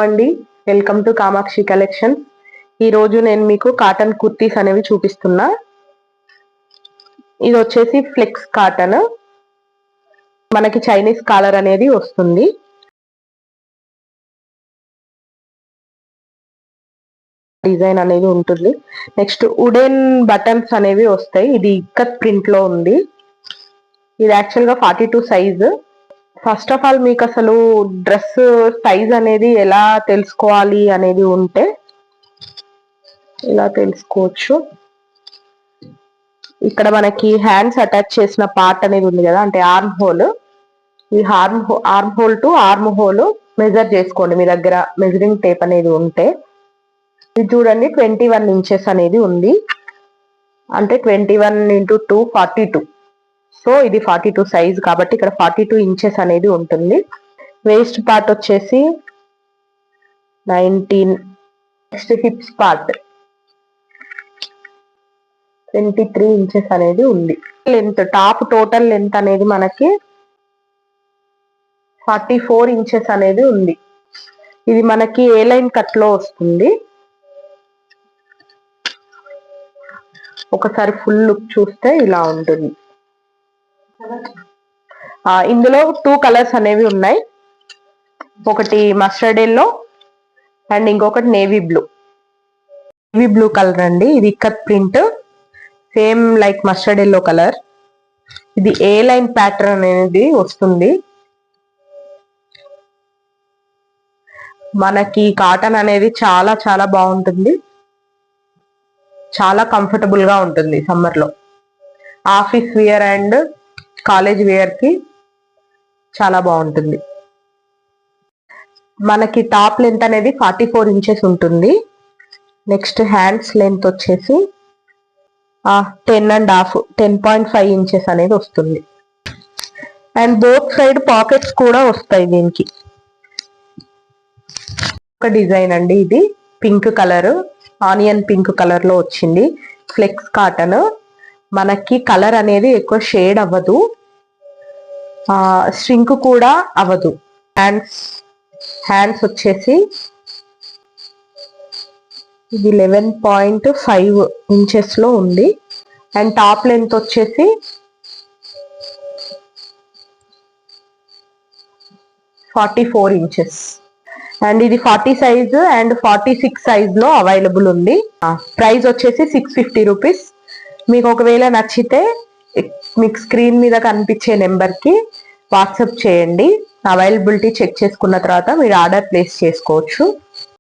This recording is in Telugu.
అండి, వెల్కమ్ టు కామాక్షి కలెక్షన్. ఈ రోజు నేను మీకు కాటన్ కుర్తీస్ అనేవి చూపిస్తున్నా. ఇది వచ్చేసి ఫ్లెక్స్ కాటన్, మనకి చైనీస్ కాలర్ అనేది వస్తుంది. డిజైన్ అనేది ఉంటుంది. నెక్స్ట్ వుడెన్ బటన్స్ అనేవి వస్తాయి. ఇది ఇక్కత్ ప్రింట్ లో ఉంది. ఇది యాక్చువల్ గా 42 సైజ్. ఫస్ట్ ఆఫ్ ఆల్ మీకు అసలు డ్రెస్ సైజ్ అనేది ఎలా తెలుసుకోవాలి అనేది ఉంటే ఇలా తెలుసుకోవచ్చు. ఇక్కడ మనకి హ్యాండ్స్ అటాచ్ చేసిన పార్ట్ అనేది ఉంది కదా, అంటే ఆర్మ్ హోల్. ఈ arm whole to arm whole measure చేసుకోండి మీ దగ్గర మెజరింగ్ టేప్ అనేది ఉంటే. ఇది చూడండి 21 ఇంచెస్ అనేది ఉంది, అంటే 21 × 2 42. సో ఇది 42 సైజ్ కాబట్టి ఇక్కడ 42 ఇంచెస్ అనేది ఉంటుంది. వేస్ట్ పార్ట్ వచ్చేసి 19. నెక్స్ట్ హిప్స్ పార్ట్ 23 ఇంచెస్ అనేది ఉంది. లెంత్ టాప్ టోటల్ లెంత్ అనేది మనకి 44 ఇంచెస్ అనేది ఉంది. ఇది మనకి ఏ లైన్ కట్ లో వస్తుంది. ఒకసారి ఫుల్ లుక్ చూస్తే ఇలా ఉంటుంది. ఇందులో 2 కలర్స్ అనేవి ఉన్నాయి. ఒకటి మస్టర్డ్ ఎల్లో అండ్ ఇంకొకటి navy blue. Navy blue colour అండి. ఇది ikat print, same like mustard yellow colour. ఇది ఏ లైన్ ప్యాటర్న్ అనేది వస్తుంది. మనకి కాటన్ అనేది చాలా చాలా బాగుంటుంది, చాలా కంఫర్టబుల్ గా ఉంటుంది సమ్మర్ లో. Office wear and college wear కి చాలా బాగుంటుంది. మనకి టాప్ లెంత్ అనేది 44 ఇంచెస్ ఉంటుంది. నెక్స్ట్ హ్యాండ్స్ లెంత్ వచ్చేసి 10.5 ఇంచెస్ అనేది వస్తుంది. అండ్ బోత్ సైడ్ పాకెట్స్ కూడా వస్తాయి దీనికి. ఒక డిజైన్ అండి, ఇది pink colour, onion pink colour లో వచ్చింది. ఫ్లెక్స్ కాటన్, మనకి కలర్ అనేది ఎక్కువ షేడ్ అవ్వదు, స్ట్రింక్ కూడా అవ్వదు. హ్యాండ్స్ వచ్చేసి ఇది 11.5 ఇంచెస్ లో ఉంది. అండ్ టాప్ లెంత్ వచ్చేసి 44 ఇంచెస్. అండ్ ఇది 40 సైజ్ అండ్ 46 సైజ్ లో అవైలబుల్ ఉంది. ప్రైస్ వచ్చేసి 650 రూపీస్. మీకు ఒకవేళ నచ్చితే మీకు స్క్రీన్ మీద కనిపించే నెంబర్ కి వాట్సాప్ చేయండి. అవైలబిలిటీ చెక్ చేసుకున్న తర్వాత మీరు ఆర్డర్ ప్లేస్ చేసుకోవచ్చు.